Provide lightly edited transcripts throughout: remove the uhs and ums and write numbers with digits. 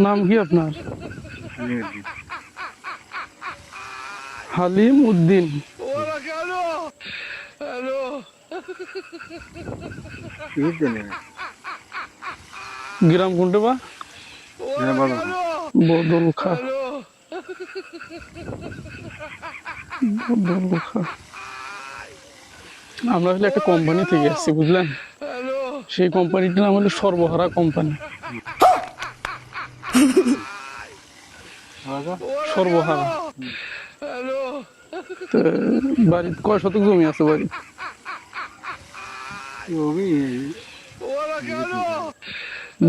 নাম কি আপনার? হালিম উদ্দিন। গ্রাম কোনটা বা? বদলখা। বদলখা। আমরা হলে একটা কোম্পানি থেকে আসছি, বুঝলেন? সেই কোম্পানিটার নাম হলো সর্বহারা কোম্পানি। সর্বহারা। তো বাড়িতে কয় শতক জমি আছে বাড়ি?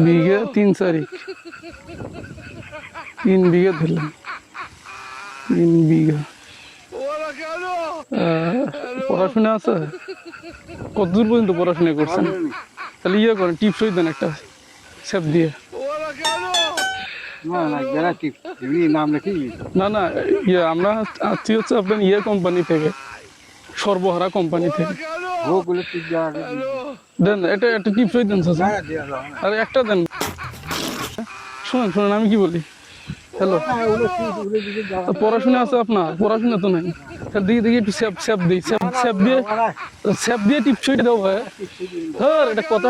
বিঘে 3-4। 3 বিঘা ধরলাম। 3 বিঘা। পড়াশোনা আছে? কতদূর পর্যন্ত পড়াশোনা করছেন? তাহলে ইয়ে করেন, টিপসই দেন একটা সেপ দিয়ে। না না, ইয়ে আমরা আসছি হচ্ছে আপনার ইয়ে কোম্পানি থেকে, সর্বহারা কোম্পানি থেকে। দেন এটা একটা টিপসই দেন চাচা। আরে একটা দেন। শোনেন শোনেন, আমি কি বলি। হ্যালো, পড়াশোনা আছে আপনার? পড়াশোনা তো নাই। দেখি দেখি একটু স্যাপ দিই, স্যাপ দিয়ে টিপসই দাও ভাই। হ্যাঁ, এটা কথা